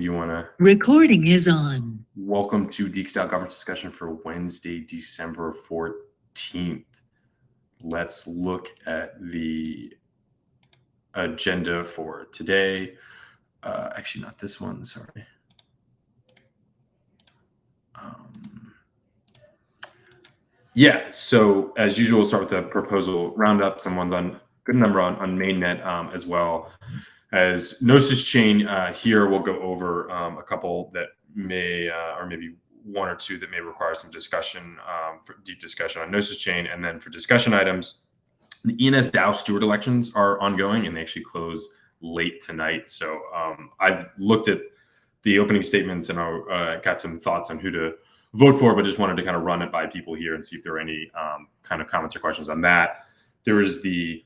do you want to? Recording is on. Welcome to DXdao governance discussion for Wednesday, December 14th. Let's look at the agenda for today. Actually, not this one, sorry. Yeah, so as usual, we'll start with the proposal roundup. Someone's done good number on Mainnet as well as Gnosis chain. Here we'll go over a couple that may, or maybe one or two that may require some discussion, for deep discussion on Gnosis chain. And then for discussion items, the ENS DAO Steward elections are ongoing and they actually close late tonight. So I've looked at the opening statements and I got some thoughts on who to vote for, but just wanted to kind of run it by people here and see if there are any kind of comments or questions on that. There is the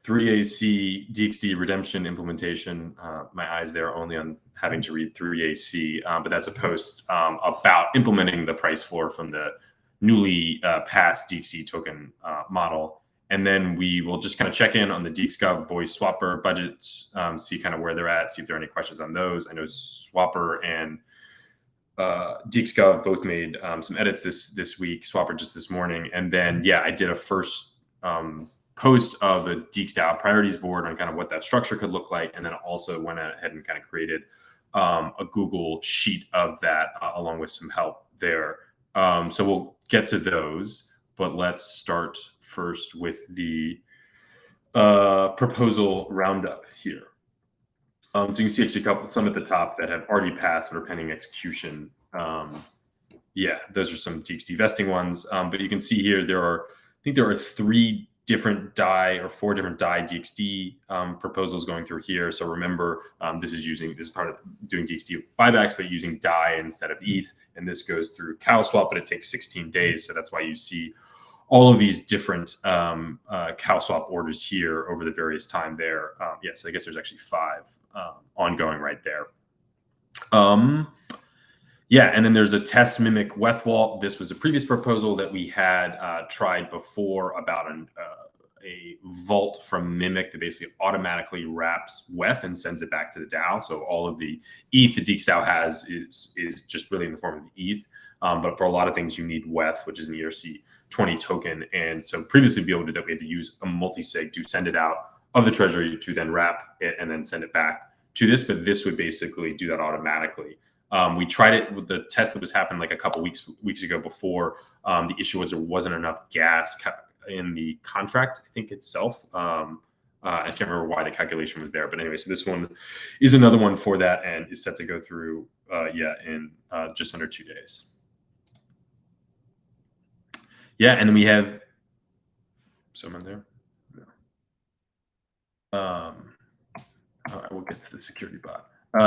3AC DXD Redemption Implementation. My eyes there only on having to read 3AC, but that's a post about implementing the price floor from the newly passed DXD token model. And then we will just kind of check in on the DXgov voice swapper budgets, see kind of where they're at, see if there are any questions on those. I know Swapper and DXgov both made some edits this week, Swapper just this morning. And then, yeah, I did a first post of a DXdao priorities board on kind of what that structure could look like. And then also went ahead and kind of created a Google sheet of that along with some help there. So we'll get to those, but let's start first with the proposal roundup here. So you can see actually some at the top that have already passed but are pending execution. Yeah, those are some DXD vesting ones. But you can see here I think there are 3 different DAI or 4 different DAI DXD proposals going through here. So remember, this is part of doing DXD buybacks, but using DAI instead of ETH. And this goes through CowSwap, but it takes 16 days. So that's why you see all of these different CowSwap orders here over the various time there. Yeah, so I guess there's actually 5 ongoing right there. Yeah, and then there's a test mimic WETH vault. This was a previous proposal that we had tried before about a vault from Mimic that basically automatically wraps WETH and sends it back to the DAO. So all of the ETH that DXdao has is just really in the form of ETH. But for a lot of things, you need WETH, which is an ERC20 token. And so previously, to be able to do that, we had to use a multi-sig to send it out of the treasury to then wrap it and then send it back to this. But this would basically do that automatically. We tried it with the test that was happening like a couple weeks ago before. The issue was there wasn't enough gas in the contract, I think itself. I can't remember why the calculation was there, but anyway, so this one is another one for that and is set to go through, in just under 2 days. Yeah, and then we have someone there. All right, we'll get to the security bot.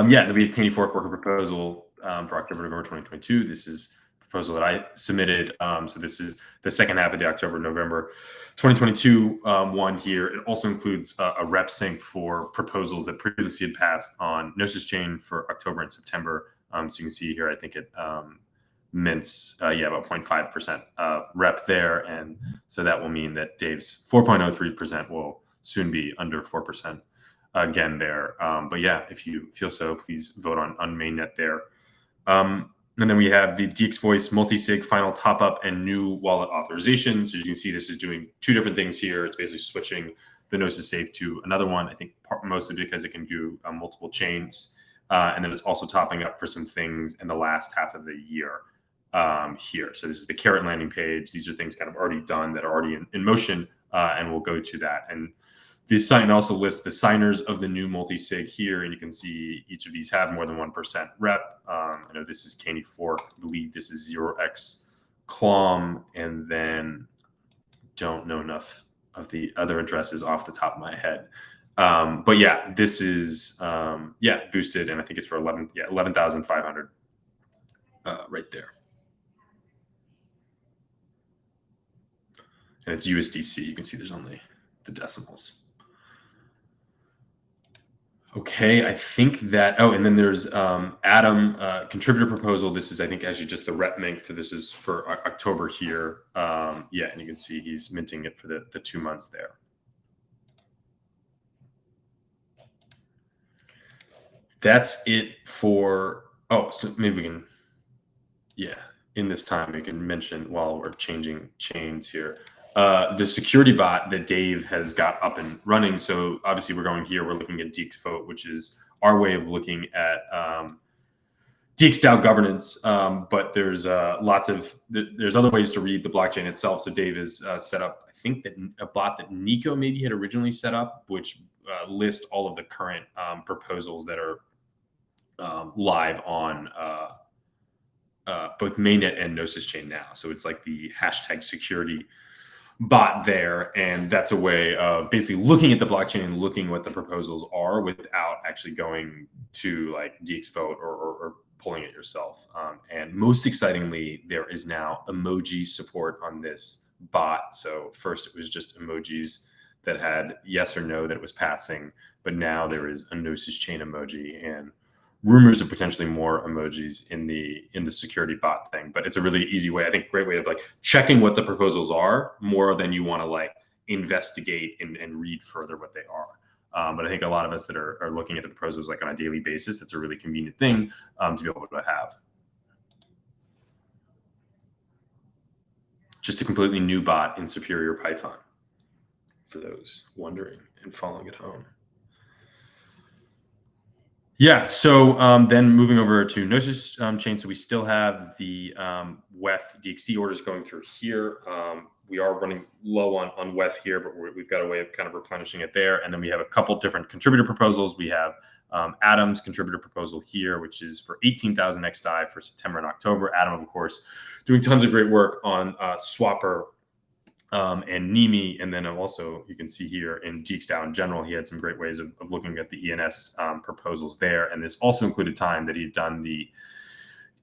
Yeah, the Candy Fork worker proposal for October, November 2022. This is a proposal that I submitted. So this is the second half of the October, November 2022 one here. It also includes a rep sync for proposals that previously had passed on Gnosis chain for October and September. So you can see here, I think it mints, about 0.5% rep there. And so that will mean that Dave's 4.03% will soon be under 4%. Again there. But yeah, if you feel so, please vote on Mainnet there. And then we have the DX Voice multi-sig final top-up and new wallet authorization. So as you can see, this is doing 2 different things here. It's basically switching the Gnosis safe to another one, I think mostly because it can do multiple chains. And then it's also topping up for some things in the last half of the year here. So this is the carrot landing page. These are things kind of already done that are already in motion, and we'll go to that. And this sign also lists the signers of the new multi-sig here, and you can see each of these have more than 1% rep. I know this is Candy Fork. I believe this is 0x Clom, and then don't know enough of the other addresses off the top of my head. But yeah, this is boosted, and I think it's for 11,500 right there. And it's USDC. You can see there's only the decimals. Okay, I think that, and then there's Adam contributor proposal. This is, I think, actually just the rep mint for this is for October here. And you can see he's minting it for the 2 months there. that's it for, oh, so maybe we can, yeah, in this time, we can mention while we're changing chains here, the security bot that Dave has got up and running. So obviously we're going here, we're looking at DXvote, which is our way of looking at DXdao governance, but there's there's other ways to read the blockchain itself. So Dave has set up, I think, that a bot that Nico maybe had originally set up, which lists all of the current proposals that are live on both mainnet and Gnosis chain now. So it's like the hashtag security bot there, and that's a way of basically looking at the blockchain and looking what the proposals are without actually going to like DXvote or pulling it yourself. And most excitingly, there is now emoji support on this bot. So first it was just emojis that had yes or no that it was passing, but now there is a Gnosis chain emoji and rumors of potentially more emojis in the security bot thing. But it's a really easy way, I think, great way of like checking what the proposals are more than you want to like investigate and read further what they are. But I think a lot of us that are looking at the proposals like on a daily basis, that's a really convenient thing to be able to have. Just a completely new bot in Superior Python, for those wondering and following at home. Yeah, so then moving over to Gnosis chain, so we still have the WETH DXD orders going through here. We are running low on WETH here, but we've got a way of kind of replenishing it there. And then we have a couple different contributor proposals. We have Adam's contributor proposal here, which is for 18,000 XDAI for September and October. Adam, of course, doing tons of great work on Swapper and Nimi. And then also, you can see here in DXdao in general, he had some great ways of looking at the ENS proposals there. And this also included time that he'd done the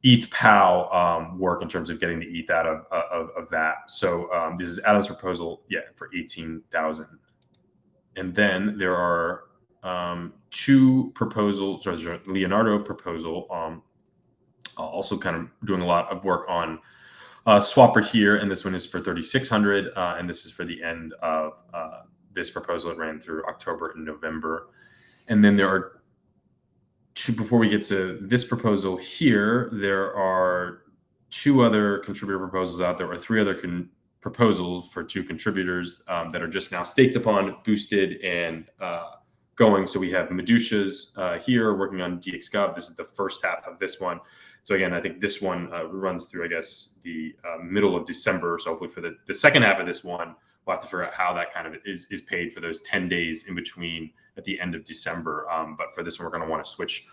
ETH POW work in terms of getting the ETH out of that. So this is Adam's proposal, yeah, for 18,000. And then there are two proposals, so there's a Leonardo proposal, also kind of doing a lot of work on Swapper here, and this one is for 3,600, and this is for the end of this proposal. It ran through October and November. And then there are two, before we get to this proposal here, there are two other contributor proposals out there, or three other proposals for two contributors that are just now staked upon, boosted, and going. So we have Medusha's here working on DXgov. This is the first half of this one. So again, I think this one runs through, I guess, the middle of December. So hopefully for the second half of this one, we'll have to figure out how that kind of is paid for those 10 days in between at the end of December. But for this one, we're going to want to switch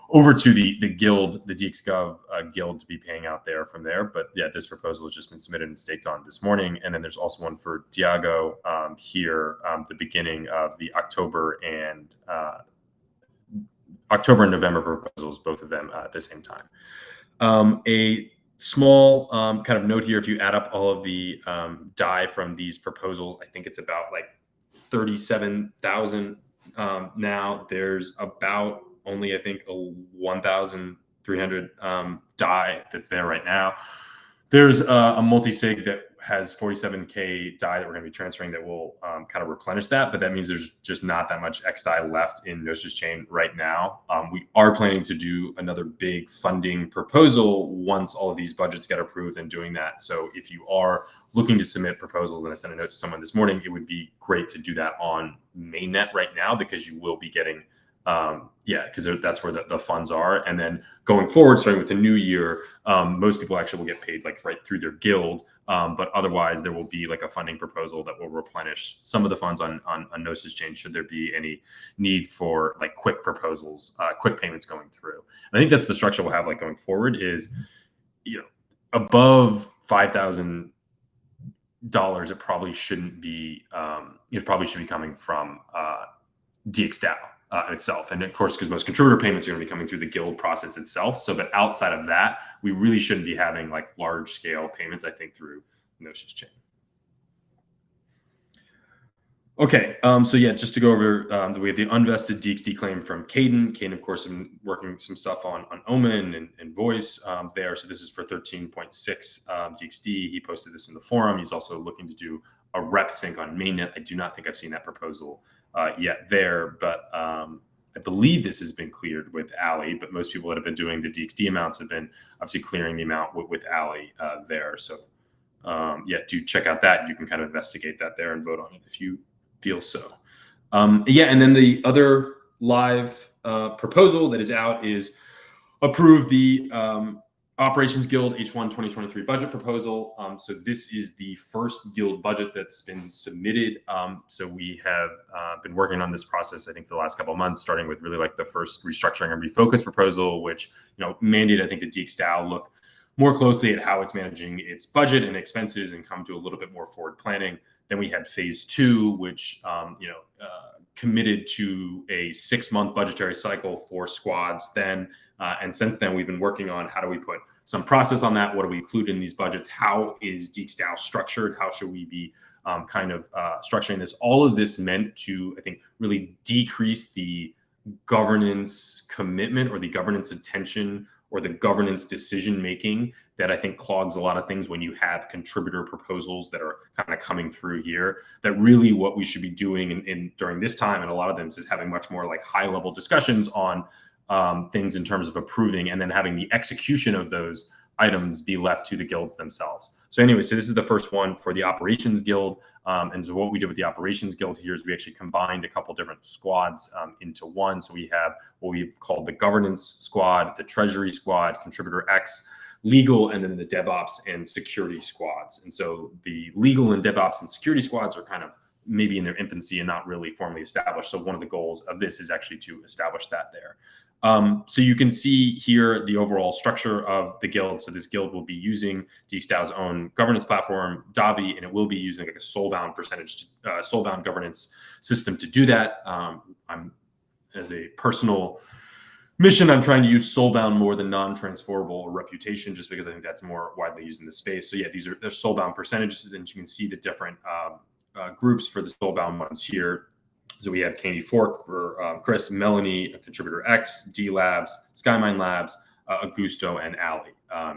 over to the guild, the DXgov guild, to be paying out there from there. But yeah, this proposal has just been submitted and staked on this morning. And then there's also one for Diago here, the beginning of the October and November proposals, both of them at the same time. A small kind of note here, if you add up all of the DAI from these proposals, I think it's about like 37,000 now. There's about only, I think, 1,300 DAI that's there right now. There's a multi-sig that has 47K DAI that we're going to be transferring that will kind of replenish that, but that means there's just not that much XDAI left in Gnosis chain right now. We are planning to do another big funding proposal once all of these budgets get approved and doing that. So if you are looking to submit proposals, and I sent a note to someone this morning, it would be great to do that on Mainnet right now, because you will be getting because that's where the funds are. And then going forward, starting with the new year, most people actually will get paid like right through their guild. But otherwise, there will be like a funding proposal that will replenish some of the funds on Gnosis chain, should there be any need for like quick proposals, quick payments going through. And I think that's the structure we'll have like going forward is, above $5,000, it probably shouldn't be, it probably should be coming from DXdao itself. And of course, because most contributor payments are going to be coming through the guild process itself. So, but outside of that, we really shouldn't be having like large scale payments, I think, through Gnosis chain. Okay, so yeah, just to go over, we have the unvested DXD claim from Caden. Caden, of course, been working some stuff on Omen and Voice there. So this is for 13.6 DXD. He posted this in the forum. He's also looking to do a rep sync on mainnet. I do not think I've seen that proposal yet there, but I believe this has been cleared with Ali, but most people that have been doing the DXD amounts have been obviously clearing the amount with Ali there. So yeah, do check out that. You can kind of investigate that there and vote on it if you feel so. Yeah, and then the other live proposal that is out is approve the Operations Guild H1 2023 budget proposal. So this is the first guild budget that's been submitted. So we have been working on this process, I think, for the last couple of months, starting with really like the first restructuring and refocus proposal, which mandated, I think, the DXdao look more closely at how it's managing its budget and expenses and come to a little bit more forward planning. Then we had phase 2, which committed to a 6-month budgetary cycle for squads then. And since then, we've been working on how do we put some process on that? What do we include in these budgets? How is DXdao structured? How should we be structuring this? All of this meant to, I think, really decrease the governance commitment or the governance attention or the governance decision making that I think clogs a lot of things when you have contributor proposals that are kind of coming through here. That really what we should be doing in during this time, and a lot of them, is having much more like high level discussions on things in terms of approving, and then having the execution of those items be left to the guilds themselves. So anyway, so this is the first one for the Operations Guild. And so what we did with the Operations Guild here is we actually combined a couple different squads into one. So we have what we've called the Governance Squad, the Treasury Squad, Contributor X, Legal, and then the DevOps and Security Squads. And so the Legal and DevOps and Security Squads are kind of maybe in their infancy and not really formally established. So one of the goals of this is actually to establish that there. So you can see here the overall structure of the guild. So this guild will be using DXdao's own governance platform, Davi, and it will be using like a soulbound percentage, soulbound governance system to do that. I'm, as a personal mission, I'm trying to use soulbound more than non-transferable or reputation, just because I think that's more widely used in the space. So yeah, they're soulbound percentages, and you can see the different groups for the soulbound ones here. So we have Candy Fork for Chris, Melanie, Contributor X, D Labs, Skymine Labs, Augusto, and Ali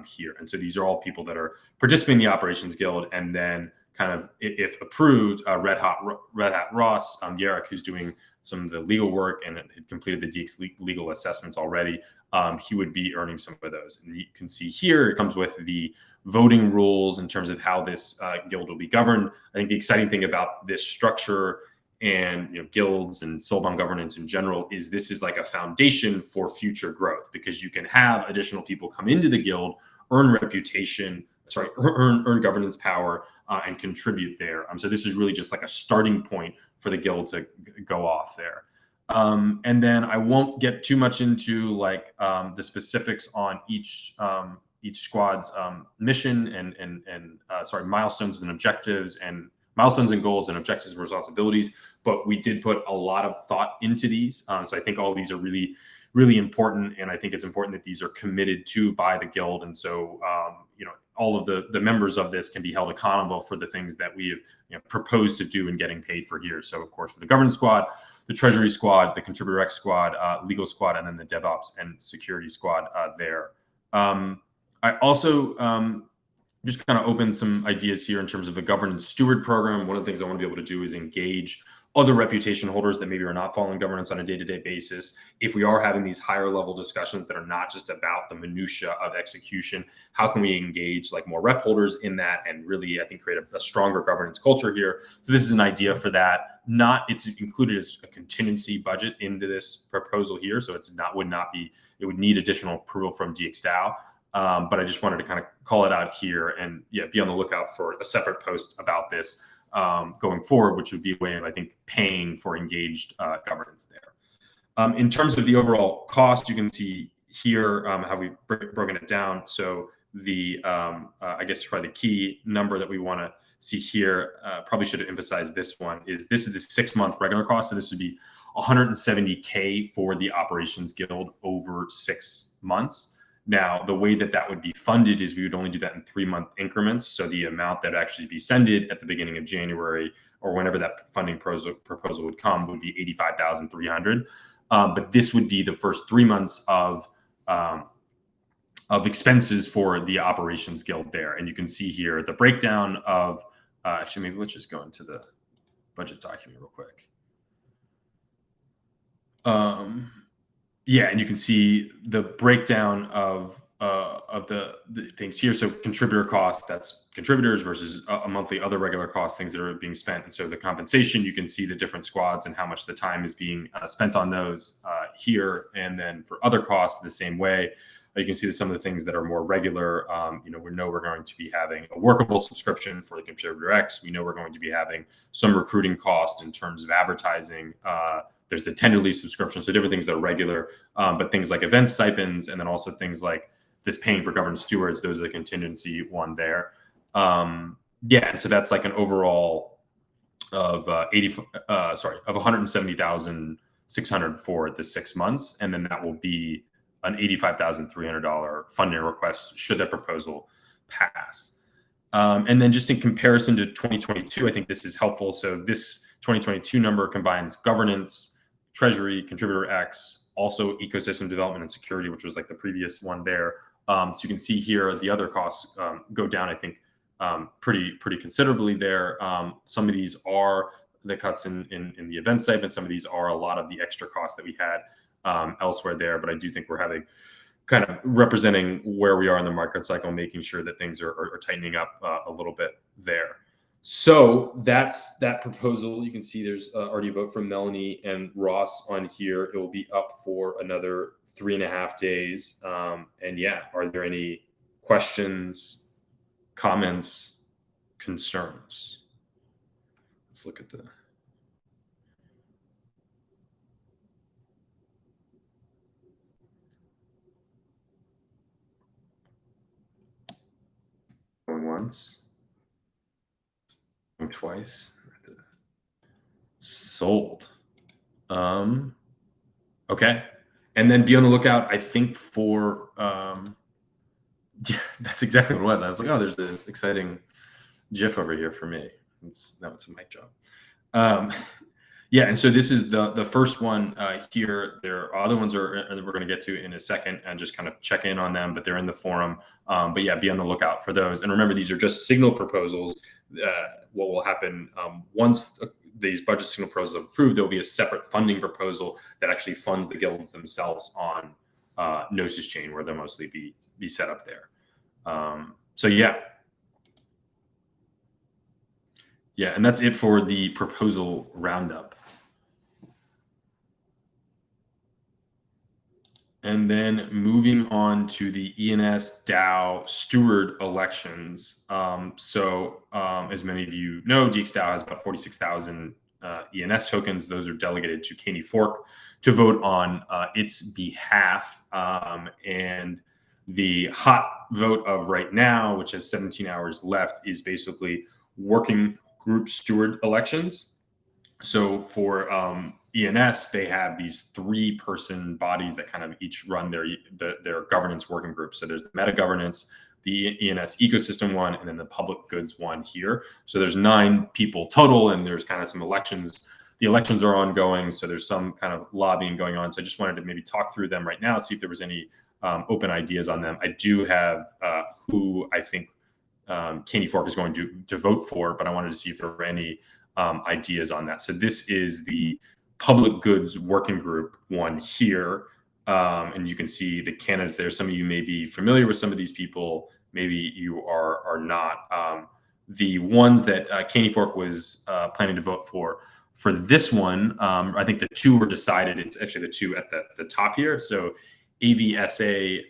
here. And so these are all people that are participating in the Operations Guild. And then kind of, if approved, Red Hat Ross, Yarrick, who's doing some of the legal work and had completed the DX legal assessments already, he would be earning some of those. And you can see here, it comes with the voting rules in terms of how this guild will be governed. I think the exciting thing about this structure and guilds and soulbound governance in general is this is like a foundation for future growth, because you can have additional people come into the guild, earn reputation, earn governance power, and contribute there. So this is really just like a starting point for the guild to go off there. And then I won't get too much into like the specifics on each squad's mission and milestones and objectives, and milestones and goals and objectives and responsibilities, but we did put a lot of thought into these. So I think all of these are really, really important. And I think it's important that these are committed to by the guild. And so, all of the members of this can be held accountable for the things that we have proposed to do and getting paid for here. So of course, for the governance squad, the treasury squad, the contributor X squad, legal squad, and then the DevOps and security squad there. I also, just kind of open some ideas here in terms of a governance steward program. One of the things I want to be able to do is engage other reputation holders that maybe are not following governance on a day-to-day basis. If we are having these higher level discussions that are not just about the minutia of execution, how can we engage like more rep holders in that and really, I think, create a stronger governance culture here? So this is an idea for that. It's included as a contingency budget into this proposal here. So it would need additional approval from DXdao. But I just wanted to kind of call it out here and be on the lookout for a separate post about this going forward, which would be a way of, I think, paying for engaged governance there. In terms of the overall cost, you can see here how we've broken it down. So the, I guess probably the key number that we want to see here, probably should have emphasized this one, is this is the 6-month regular cost. So this would be $170K for the Operations Guild over 6 months. Now, the way that would be funded is we would only do that in 3-month increments. So the amount that would actually be sended at the beginning of January or whenever that funding proposal would come would be $85,300. But this would be the first 3 months of expenses for the Operations Guild there. And you can see here the breakdown of, actually, maybe let's just go into the budget document real quick. Yeah, and you can see the breakdown of the things here. So contributor cost, that's contributors versus a monthly other regular cost, things that are being spent. And so the compensation, you can see the different squads and how much the time is being spent on those here. And then for other costs, the same way. You can see that some of the things that are more regular, we know we're going to be having a workable subscription for the contributor X. We know we're going to be having some recruiting cost in terms of advertising. There's the tender lease subscription, so different things that are regular, but things like event stipends, and then also things like this paying for governance stewards. Those are the contingency one there. Yeah, and so that's like an overall of of 170,600 for the 6 months, and then that will be an $85,300 funding request should that proposal pass. And then just in comparison to 2022, I think this is helpful. So this 2022 number combines governance, treasury, contributor X, also ecosystem development and security, which was like the previous one there. So you can see here the other costs go down, I think, pretty considerably there. Some of these are the cuts in the event stipend. Some of these are a lot of the extra costs that we had elsewhere there. But I do think we're having kind of representing where we are in the market cycle, making sure that things are tightening up a little bit there. So that's that proposal. You can see there's already a vote from Melanie and Ross on here. It will be up for another 3.5 days. And yeah, are there any questions, comments, concerns? Let's look at the... Going once, going twice, sold. Okay, and then be on the lookout, I think, for yeah, that's exactly what it was. I was like, oh, there's an exciting GIF over here for me. Now it's a mic job. Yeah, and so this is the first one here. There are other ones we're going to get to in a second and just kind of check in on them, but they're in the forum. But yeah, be on the lookout for those. And remember, these are just signal proposals. What will happen once these budget signal proposals are approved, there will be a separate funding proposal that actually funds the guilds themselves on Gnosis chain, where they'll mostly be set up there. So yeah. Yeah, and that's it for the proposal roundup. And then moving on to the ENS DAO Steward elections. As many of you know, DXdao has about 46,000 ENS tokens. Those are delegated to Caney Fork to vote on its behalf. And the hot vote of right now, which has 17 hours left, is basically working group steward elections. So for ENS, they have these 3-person bodies that kind of each run their governance working groups. So there's the meta governance, the ENS ecosystem one, and then the public goods one here. So there's 9 people total, and there's kind of some elections. The elections are ongoing, so there's some kind of lobbying going on. So I just wanted to maybe talk through them right now, see if there was any open ideas on them. I do have who I think Caney Fork is going to vote for, but I wanted to see if there were any ideas on that. So this is the public goods working group one here. And you can see the candidates there. Some of you may be familiar with some of these people. Maybe you are not. The ones that Caney Fork was planning to vote for this one, I think the 2 were decided. It's actually the 2 at the top here. So avsa.eth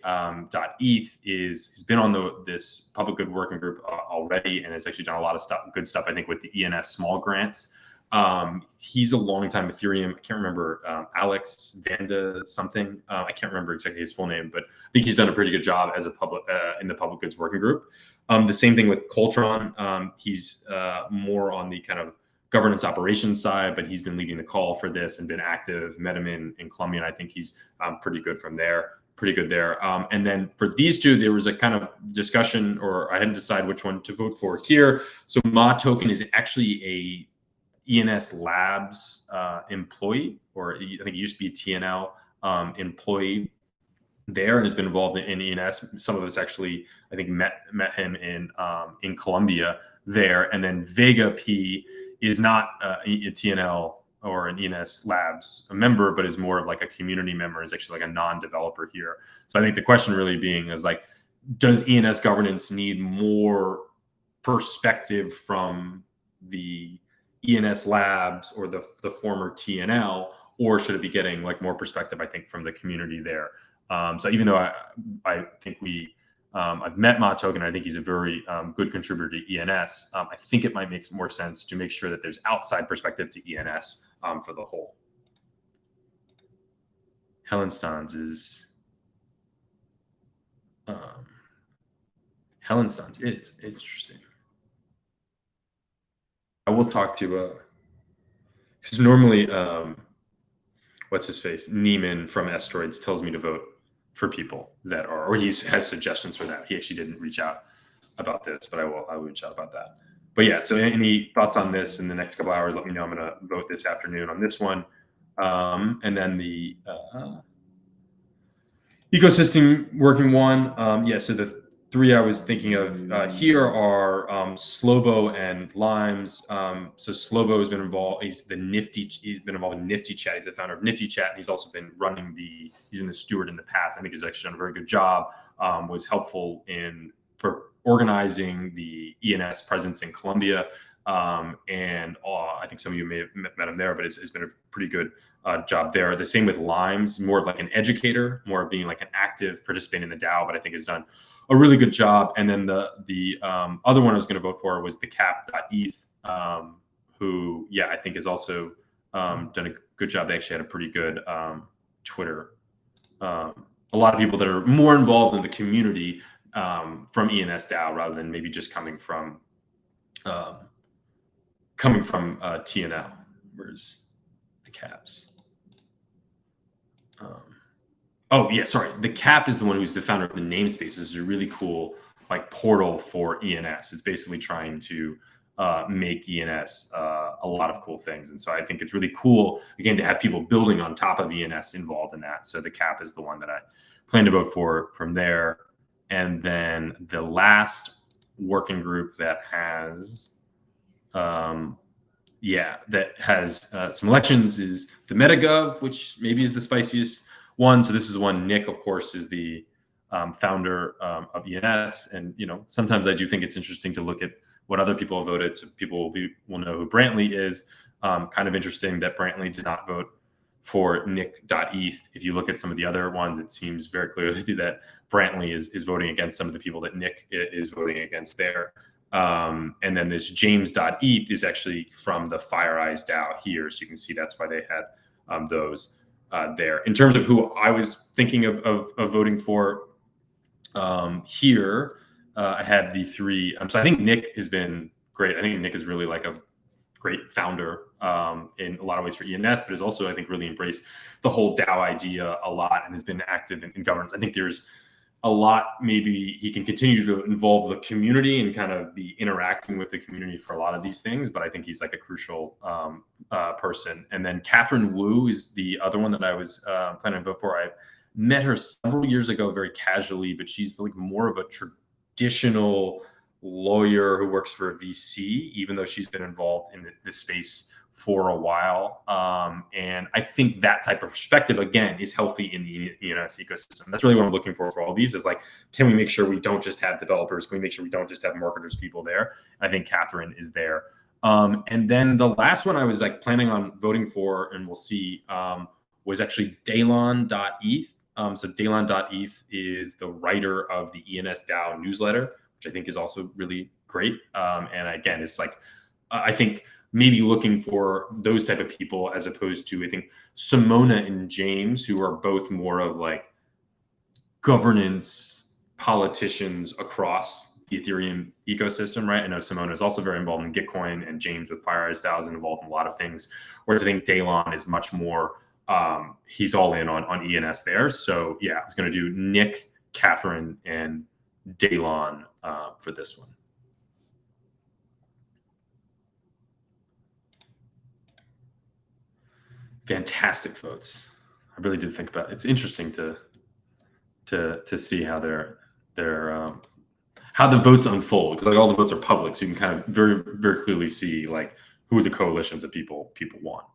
has been on this public good working group already, and has actually done a lot of good stuff, I think, with the ENS small grants. He's a longtime Ethereum. I can't remember, Alex Vanda something. I can't remember exactly his full name, but I think he's done a pretty good job as a in the public goods working group. The same thing with Coltron. He's more on the kind of governance operations side, but he's been leading the call for this and been active. Met him in Colombia, and I think he's pretty good there. And then for these 2, there was a kind of discussion, or I hadn't decided which one to vote for here. So Ma Token is actually a ENS Labs employee, or I think it used to be a TNL employee there, and has been involved in ENS. Some of us actually, I think, met him in Colombia there. And then Vega P is not a TNL or an ENS Labs a member, but is more of like a community member, is actually like a non-developer here. So I think the question really being is like, does ENS governance need more perspective from the ENS Labs or the former TNL, or should it be getting like more perspective, I think, from the community there? So even though I think I've met Ma Token, I think he's a very good contributor to ENS. I think it might make more sense to make sure that there's outside perspective to ENS for the whole. Hellenstans is Hellenstans is interesting. I will talk to because normally what's his face, Neiman from Asteroids tells me to vote for people that are, or he has suggestions for that. He actually didn't reach out about this, but I will reach out about that. But yeah, so any thoughts on this in the next couple hours, let me know. I'm going to vote this afternoon on this one. And then the ecosystem working one. Yeah, so the three I was thinking of here are Slobo and Limes. So Slobo has been involved. He's been involved in Nifty Chat. He's the founder of Nifty Chat, and he's also been running he's been the steward in the past. I think he's actually done a very good job. Was helpful for organizing the ENS presence in Colombia. And I think some of you may have met him there, but it's been a pretty good job there. The same with Limes, more of like an educator, more of being like an active participant in the DAO, but I think has done a really good job. And then the other one I was going to vote for was the cap.eth, who, yeah, I think has also done a good job. They actually had a pretty good Twitter. A lot of people that are more involved in the community from ENS DAO rather than maybe just coming from TNL. Where's the caps? Oh yeah, sorry. The cap is the one who's the founder of the namespace. This is a really cool like portal for ENS. It's basically trying to make ENS a lot of cool things. And so I think it's really cool, again, to have people building on top of ENS involved in that. So the cap is the one that I plan to vote for from there. And then the last working group that has some elections is the MetaGov, which maybe is the spiciest one. So this is the one. Nick, of course, is the founder of ENS, and sometimes I do think it's interesting to look at what other people have voted, so people will know who Brantley is. Kind of interesting that Brantley did not vote for Nick.eth. If you look at some of the other ones, it seems very clearly that Brantley is voting against some of the people that Nick is voting against there. And then this James.eth is actually from the Fire Eyes DAO here. So you can see that's why they had those there. In terms of who I was thinking of voting for here, I had the three. So I think Nick has been great. I think Nick is really like a great founder in a lot of ways for ENS, but has also, I think, really embraced the whole DAO idea a lot and has been active in governance. I think there's a lot maybe he can continue to involve the community and kind of be interacting with the community for a lot of these things, but I think he's like a crucial person. And then Catherine Wu is the other one that I was planning to vote for. I met her several years ago very casually, but she's like more of a traditional lawyer who works for a VC, even though she's been involved in this space for a while. And I think that type of perspective, again, is healthy in the ENS ecosystem. That's really what I'm looking for all these is like, can we make sure we don't just have developers? Can we make sure we don't just have marketers, people there? I think Catherine is there. And then the last one I was like planning on voting for, and we'll see, was actually Dalon.eth. So Dalon.eth is the writer of the ENS DAO newsletter, which I think is also really great. And again, it's like, I think maybe looking for those type of people as opposed to, I think, Simona and James, who are both more of like governance politicians across the Ethereum ecosystem, right? I know Simona is also very involved in Gitcoin, and James with Fire Eyes DAO is involved in a lot of things, whereas I think Dalon is much more, he's all in on ENS there. So yeah, I was going to do Nick, Catherine, and Dalon for this one. Fantastic votes. I really did think about it. It's interesting to see how how the votes unfold, because like all the votes are public, so you can kind of very, very clearly see like who are the coalitions that people want.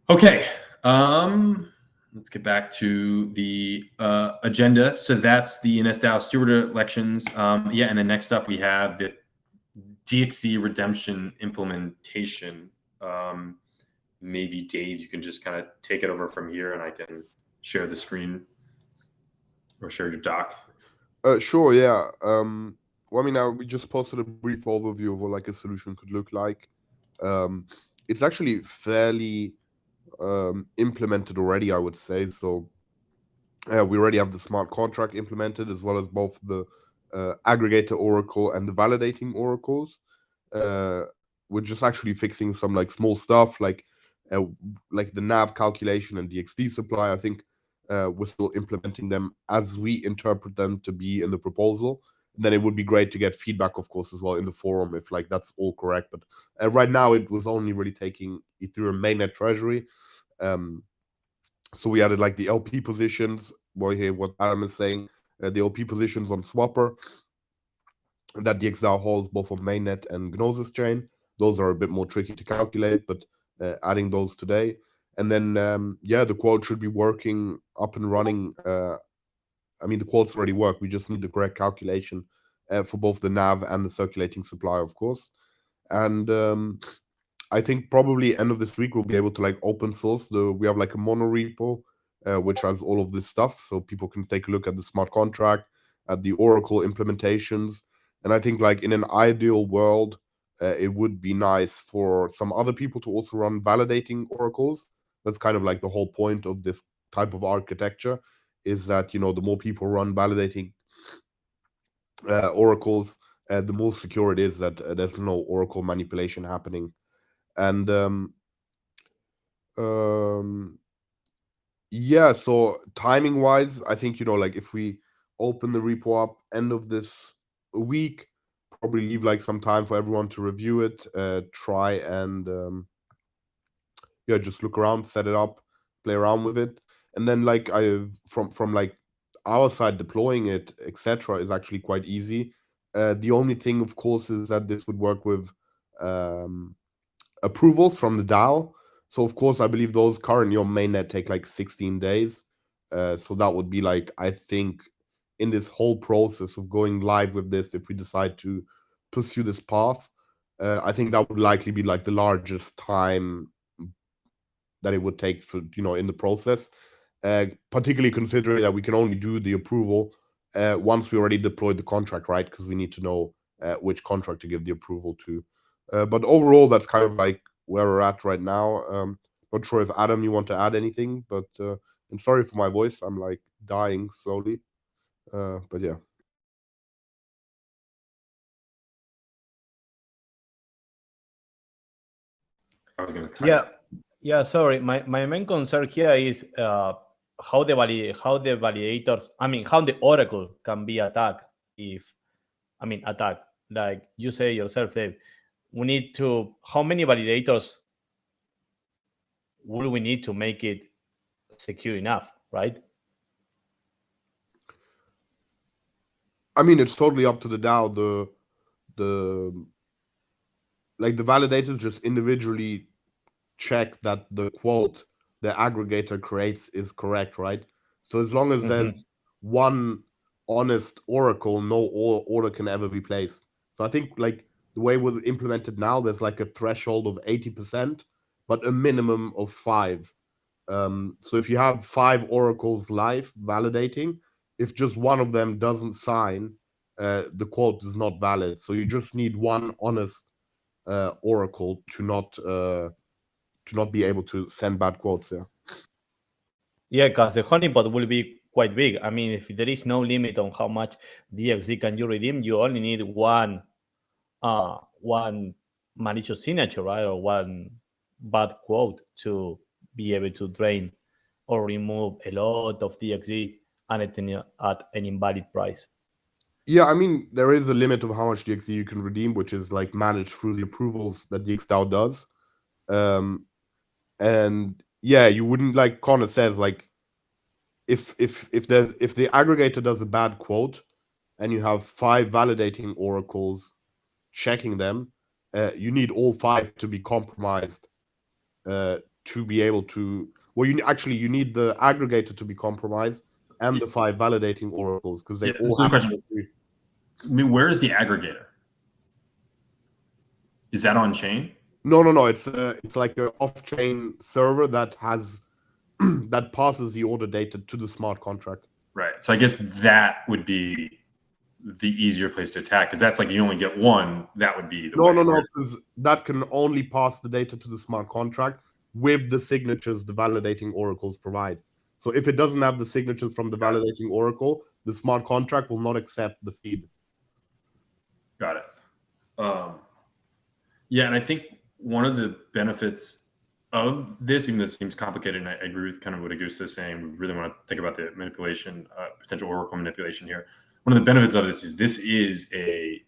Okay. Let's get back to the agenda. So that's the ENS DAO Steward elections. Yeah, and then next up we have the DXD Redemption Implementation. Maybe Dave, you can just kind of take it over from here, and I can share the screen or share your doc. Sure, yeah. Well, I mean, we just posted a brief overview of what like a solution could look like. It's actually fairly implemented already, I would say. So we already have the smart contract implemented, as well as both the aggregator oracle and the validating oracles. We're just actually fixing some like small stuff like the nav calculation and DXD supply. I think we're still implementing them as we interpret them to be in the proposal. And then it would be great to get feedback, of course, as well in the forum if like that's all correct. But right now it was only really taking Ethereum mainnet treasury. So we added like the LP positions. Boy, here what Adam is saying, the LP positions on Swapper that DXdao holds both on mainnet and Gnosis chain. Those are a bit more tricky to calculate, but adding those today. And then, yeah, the quote should be working up and running. I mean, the quotes already work. We just need the correct calculation for both the NAV and the circulating supply, of course. And I think probably end of this week we'll be able to like open source we have like a mono repo which has all of this stuff, so people can take a look at the smart contract, at the Oracle implementations. And I think like in an ideal world, it would be nice for some other people to also run validating oracles. That's kind of like the whole point of this type of architecture, is that, you know, the more people run validating oracles, the more secure it is that there's no oracle manipulation happening. And yeah, so timing wise, I think, you know, like if we open the repo up end of this week, probably leave like some time for everyone to review it, try and yeah, just look around, set it up, play around with it. And then like from like our side, deploying it, etc., is actually quite easy. The only thing, of course, is that this would work with approvals from the DAO. So of course, I believe those currently on mainnet take like 16 days. So that would be like, I think, in this whole process of going live with this, if we decide to pursue this path, I think that would likely be like the largest time that it would take for, you know, in the process, particularly considering that we can only do the approval once we already deployed the contract, right? Because we need to know which contract to give the approval to. But overall, that's kind of like where we're at right now. Not sure if Adam, you want to add anything, but I'm sorry for my voice. I'm like dying slowly. But yeah. I was going to Yeah. Sorry. My main concern here is how the validators, I mean, how the oracle can be attacked attack. Like you say yourself, Dave, we need to, how many validators will we need to make it secure enough, right? I mean, it's totally up to the DAO. The validators just individually check that the quote the aggregator creates is correct, right? So as long as there's one honest oracle, no order can ever be placed. So I think like the way we're implemented now, there's like a threshold of 80%, but a minimum of 5. So if you have 5 oracles live validating, if just one of them doesn't sign, the quote is not valid. So you just need one honest oracle to not be able to send bad quotes. Yeah, because the honeypot will be quite big. I mean, if there is no limit on how much DXD can you redeem, you only need one malicious signature, right, or one bad quote to be able to drain or remove a lot of DXD at an invalid price. Yeah, I mean, there is a limit of how much DXD you can redeem, which is like managed through the approvals that DXdao does. And yeah, you wouldn't, like Connor says, like if the aggregator does a bad quote and you have 5 validating oracles checking them, you need all 5 to be compromised to be able to. Well, you need the aggregator to be compromised and the 5 validating oracles because they Yeah, all so the have. question, I mean, where is the aggregator? Is that on chain? No. It's like an off-chain server that has that passes the order data to the smart contract. Right. So I guess that would be the easier place to attack because that's like you only get one. That would be the way. No, because that can only pass the data to the smart contract with the signatures the validating oracles provide. So if it doesn't have the signatures from the validating oracle, the smart contract will not accept the feed. Got it. Yeah, and I think one of the benefits of this, even though this seems complicated, and I agree with kind of what Augusto is saying, we really want to think about the manipulation, potential oracle manipulation here. One of the benefits of this is a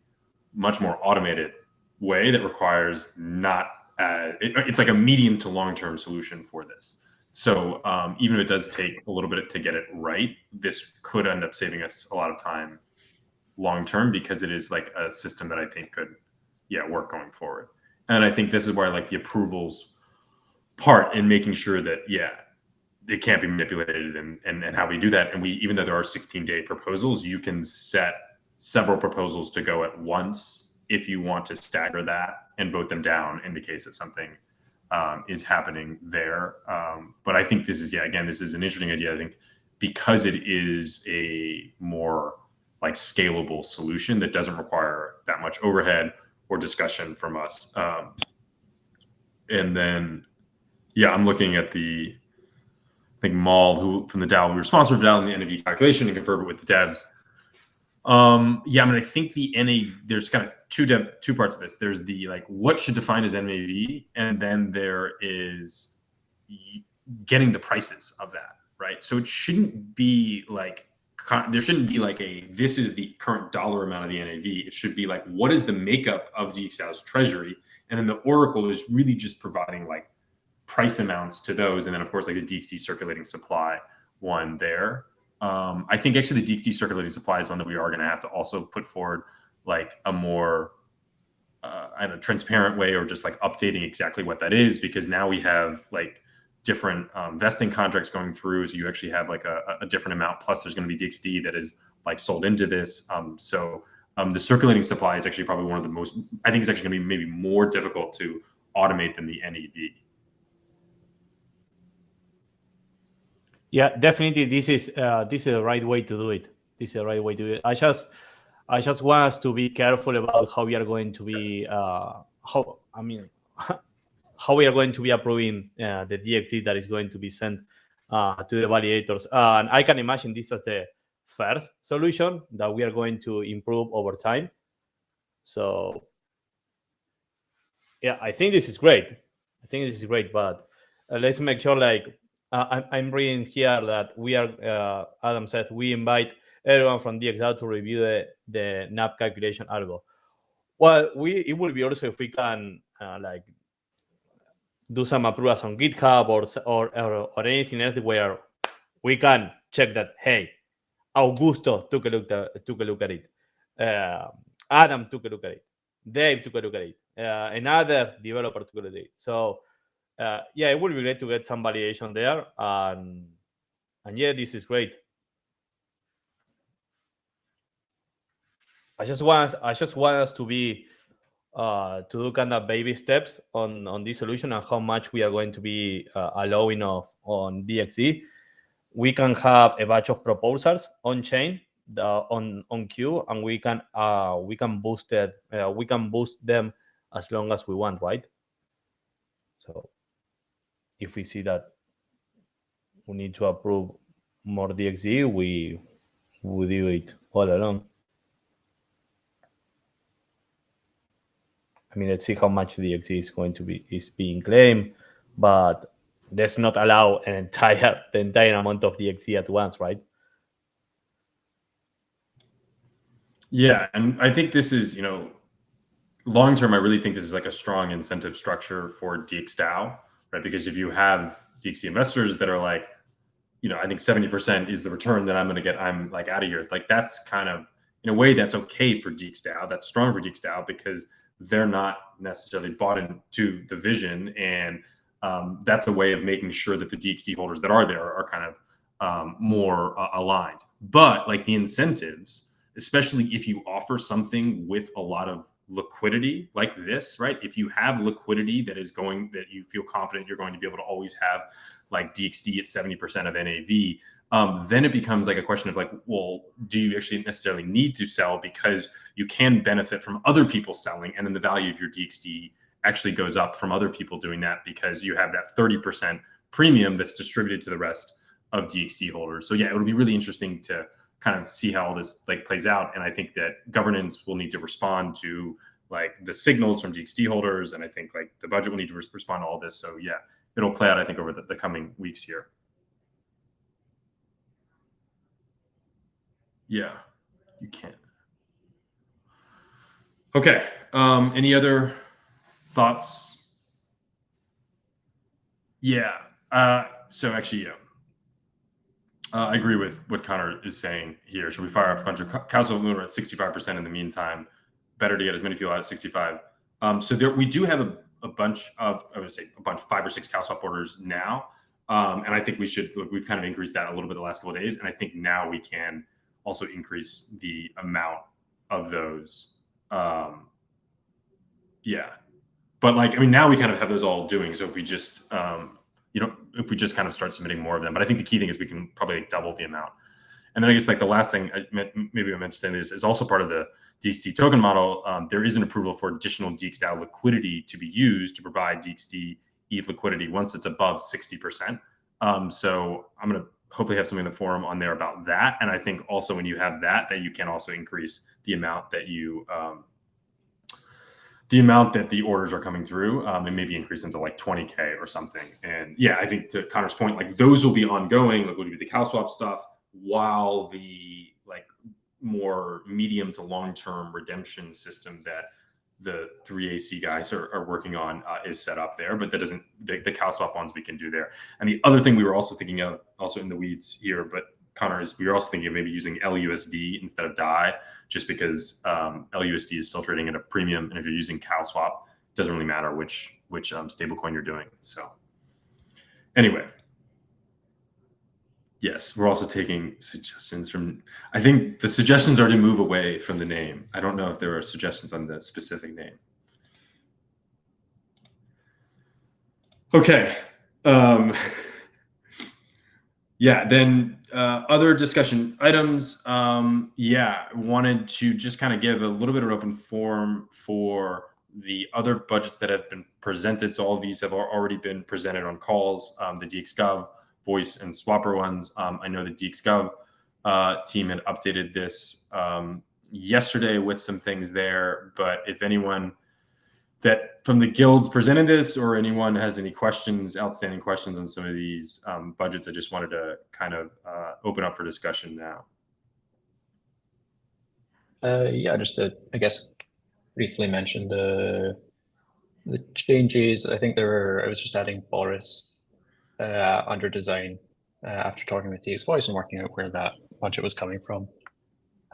much more automated way that requires not, it's like a medium to long-term solution for this. So even if it does take a little bit to get it right, this could end up saving us a lot of time long-term because it is like a system that I think could, work going forward. And I think this is where like the approvals part in making sure that, it can't be manipulated and how we do that. And we, even though there are 16-day proposals, you can set several proposals to go at once if you want to stagger that and vote them down in the case that something is happening there. But I think this is, again, this is an interesting idea. I think because it is a more like scalable solution that doesn't require that much overhead or discussion from us. And then, I'm looking at I think Mal, who from the DAO, we were responsible for DAO and the NAV calculation and confirm it with the devs. I think the NAV, there's kind of two parts of this. There's the like what should define as NAV, and then there is getting the prices of that, right? So it shouldn't be like there shouldn't be like this is the current dollar amount of the NAV. It should be like what is the makeup of DXdao's treasury, and then the oracle is really just providing like price amounts to those, and then of course like the DXD circulating supply one there. I think actually the DXD circulating supply is one that we are going to have to also put forward like a more transparent way, or just like updating exactly what that is, because now we have like different vesting contracts going through. So you actually have like a different amount. Plus there's going to be DXD that is like sold into this. The circulating supply is actually probably one of the most, I think it's actually going to be maybe more difficult to automate than the NAV. Yeah, definitely. This is the right way to do it. This is the right way to do it. I just want us to be careful about how we are going to be how we are going to be approving the DXD that is going to be sent to the validators. And I can imagine this as the first solution that we are going to improve over time. So yeah, I think this is great. But let's make sure like. I'm reading here that we are, Adam said, we invite everyone from DXdao to review the NAP calculation algo. Well, it would be also if we can like do some approvals on GitHub or anything else where we can check that, hey, Augusto took a look at it. Adam took a look at it. Dave took a look at it. Another developer took a look at it. So it would be great to get some validation there, and this is great. I just want us to be to do kind of baby steps on this solution and how much we are going to be allowing on DXD. We can have a batch of proposals on chain on queue, and we can boost it. We can boost them as long as we want, right? So if we see that we need to approve more DXD, we do it all along. I mean, let's see how much DXD is being claimed, but let's not allow the entire amount of DXD at once, right? Yeah, and I think this is, long term, I really think this is like a strong incentive structure for DXdao, right? Because if you have DXD investors that are like, I think 70% is the return that I'm going to get, I'm like out of here. Like that's kind of, in a way, that's okay for DXdao. That's strong for DXdao because they're not necessarily bought into the vision, and that's a way of making sure that the DXD holders that are there are kind of more aligned. But like the incentives, especially if you offer something with a lot of liquidity like this, right? If you have liquidity that you feel confident you're going to be able to always have, like DXD at 70% of NAV, then it becomes like a question of like, well, do you actually necessarily need to sell, because you can benefit from other people selling, and then the value of your DXD actually goes up from other people doing that, because you have that 30% premium that's distributed to the rest of DXD holders. So yeah, it'll be really interesting to kind of see how all this like plays out. And I think that governance will need to respond to like the signals from DXD holders. And I think like the budget will need to respond to all this. So yeah, it'll play out, I think, over the coming weeks here. Yeah, you can't. Okay. Any other thoughts? Yeah. So actually, yeah. I agree with what Connor is saying here. Should we fire off a bunch of Council of Moon? We're at 65% in the meantime. Better to get as many people out at 65. So there, we do have a bunch of, I would say, 5 or 6 cow swap orders now. And I think we should, look, we've kind of increased that a little bit the last couple of days. And I think now we can also increase the amount of those. Yeah. But like, I mean, now we kind of have those all doing. So if we just, if we just kind of start submitting more of them, but I think the key thing is we can probably double the amount. And then I guess like the last thing maybe I meant to say this is also part of the DXD token model. There is an approval for additional DXdao liquidity to be used to provide DXD ETH liquidity once it's above 60%. So I'm going to hopefully have something in the forum on there about that. And I think also when you have that you can also increase the amount that you, the amount that the orders are coming through, and maybe increase them to like 20K or something. And yeah, I think to Connor's point, like those will be ongoing, like would be the cow swap stuff, while the like more medium to long-term redemption system that the 3AC guys are working on is set up there. But that doesn't, the cow swap ones we can do there. And the other thing we were also thinking of, also in the weeds here, but Connor, is we were also thinking of maybe using LUSD instead of DAI, just because LUSD is still trading at a premium, and if you're using cow swap, it doesn't really matter which stablecoin you're doing. So anyway, yes, we're also taking suggestions from. I think the suggestions are to move away from the name. I don't know if there are suggestions on the specific name. Okay. Yeah, then other discussion items. Yeah, wanted to just kind of give a little bit of an open forum for the other budgets that have been presented. So all of these have already been presented on calls, the DXgov, voice, and swapper ones. I know the DXgov team had updated this yesterday with some things there, but if anyone that from the guilds presented this, or anyone has any questions, outstanding questions on some of these budgets, I just wanted to kind of open up for discussion now. Yeah, just to, I guess, briefly mention the changes. I think I was just adding Boris under design after talking with DX Voice and working out where that budget was coming from,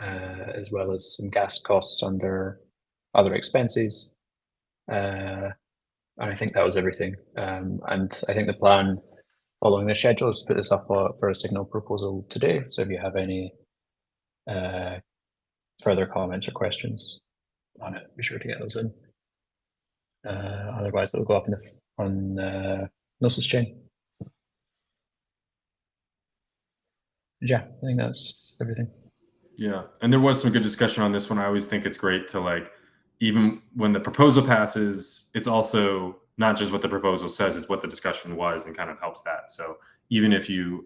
as well as some gas costs under other expenses. And I think that was everything. And I think the plan following the schedule is to put this up for a signal proposal today. So if you have any further comments or questions on it, be sure to get those in. Otherwise, it'll go up on Gnosis chain. Yeah, I think that's everything. Yeah, and there was some good discussion on this one. I always think it's great to like, even when the proposal passes, it's also not just what the proposal says, it's what the discussion was, and kind of helps that. So even if you,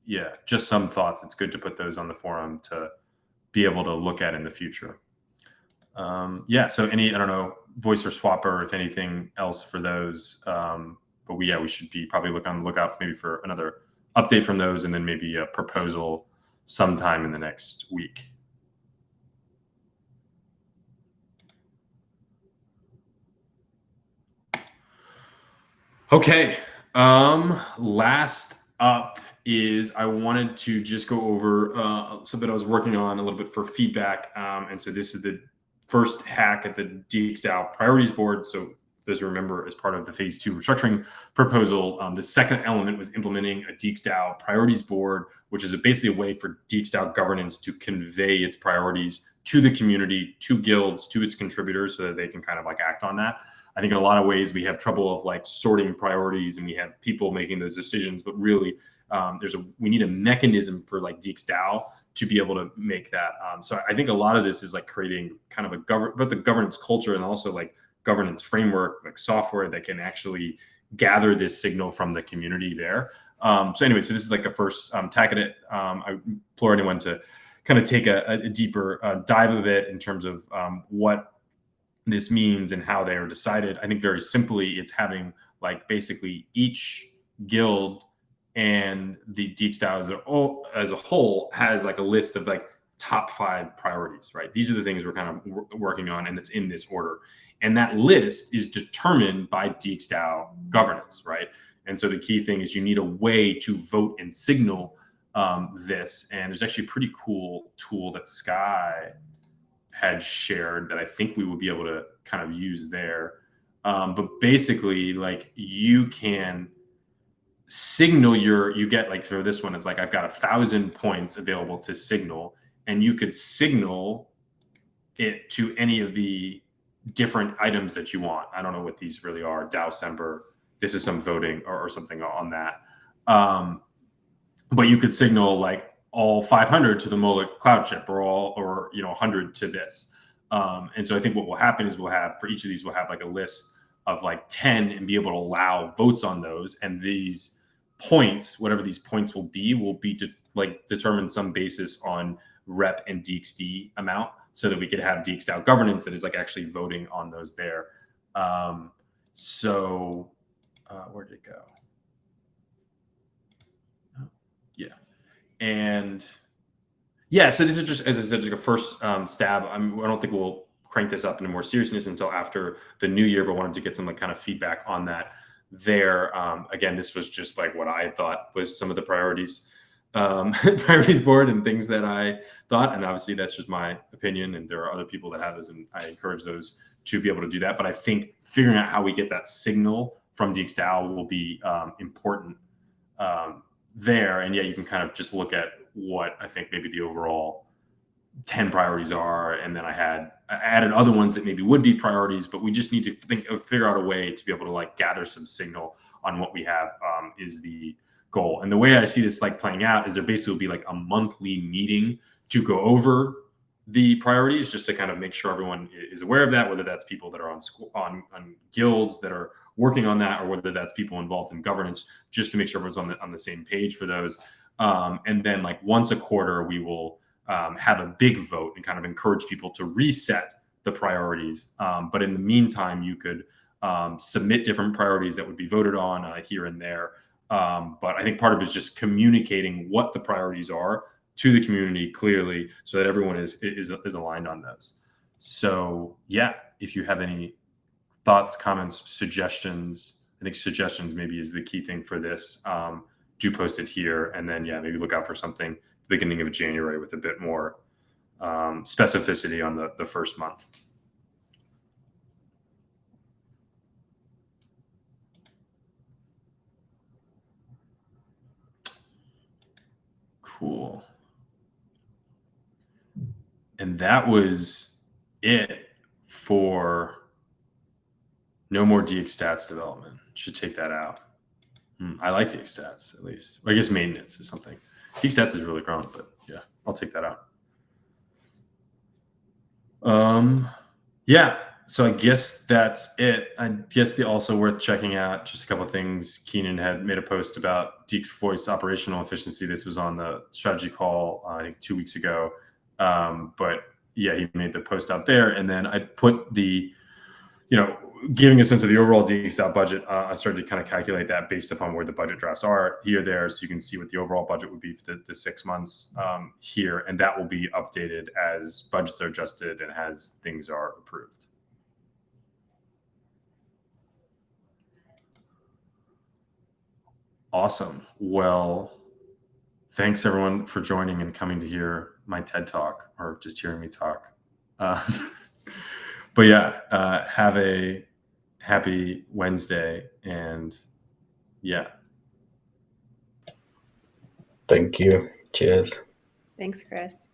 yeah, just some thoughts, it's good to put those on the forum to be able to look at in the future. Yeah, so any, I don't know, voice or swapper, if anything else for those. But we should be probably on the lookout maybe for another update from those, and then maybe a proposal sometime in the next week. Okay, last up is I wanted to just go over something I was working on a little bit for feedback. And so this is the first hack at the DXdao priorities board. So those who remember, as part of the phase 2 restructuring proposal, the second element was implementing a DXdao priorities board, which is basically a way for DXdao governance to convey its priorities to the community, to guilds, to its contributors, so that they can kind of like act on that. I think in a lot of ways we have trouble of like sorting priorities, and we have people making those decisions, but really we need a mechanism for like DXdao to be able to make that. So I think a lot of this is like creating kind of the governance culture, and also like governance framework, like software that can actually gather this signal from the community there. So anyway, so this is like a first tack at it. I implore anyone to kind of take a deeper dive of it in terms of what this means and how they are decided. I think very simply, it's having like basically each guild and the DXdao as a whole has like a list of like top 5 priorities, right? These are the things we're kind of working on, and it's in this order. And that list is determined by DXdao governance, right? And so the key thing is you need a way to vote and signal this. And there's actually a pretty cool tool that Sky had shared that I think we will be able to kind of use there. But basically, like, you can signal you get like, for this one, it's like I've got 1,000 points available to signal, and you could signal it to any of the different items that you want. I don't know what these really are. DAO Semper. This is some voting or something on that. But you could signal like all 500 to the Moloch cloud chip, or 100 to this. And so I think what will happen is we'll have, for each of these, we'll have like a list of like 10 and be able to allow votes on those. And these points, whatever these points will be determine some basis on rep and DXD amount, so that we could have DXdao governance that is like actually voting on those there. Where did it go? Yeah. And yeah, so this is just, as I said, like a first stab. I don't think we'll crank this up into more seriousness until after the new year, but wanted to get some like kind of feedback on that there. Again, this was just like what I thought was some of the priorities board and things that I thought. And obviously that's just my opinion, and there are other people that have this, and I encourage those to be able to do that. But I think figuring out how we get that signal from DXdao will be important there. And yeah, you can kind of just look at what I think maybe the overall 10 priorities are, and then I added other ones that maybe would be priorities, but we just need to figure out a way to be able to like gather some signal on what we have is the goal. And the way I see this like playing out is there basically will be like a monthly meeting to go over the priorities, just to kind of make sure everyone is aware of that, whether that's people that are on guilds that are working on that, or whether that's people involved in governance, just to make sure everyone's on the same page for those. And then like once a quarter, we will have a big vote and kind of encourage people to reset the priorities. But in the meantime, you could submit different priorities that would be voted on here and there. But I think part of it is just communicating what the priorities are to the community clearly, so that everyone is aligned on those. So yeah, if you have any thoughts, comments, suggestions, I think suggestions maybe is the key thing for this. Do post it here, and then yeah, maybe look out for something at the beginning of January with a bit more specificity on the first month. Cool. And that was it for no more DXstats development. Should take that out. I like DXstats, at least. I guess maintenance is something. DXstats has really grown, but yeah, I'll take that out. Yeah, so I guess that's it. I guess also worth checking out, just a couple of things. Keenan had made a post about Deep Voice operational efficiency. This was on the strategy call, I think 2 weeks ago. But yeah, he made the post out there. And then I put the, giving a sense of the overall DXdao budget. I started to kind of calculate that based upon where the budget drafts are here, there. So you can see what the overall budget would be for the 6 months here. And that will be updated as budgets are adjusted and as things are approved. Awesome. Well, thanks everyone for joining and coming to hear my TED Talk, or just hearing me talk. But yeah, have a happy Wednesday, and yeah. Thank you. Cheers. Thanks, Chris.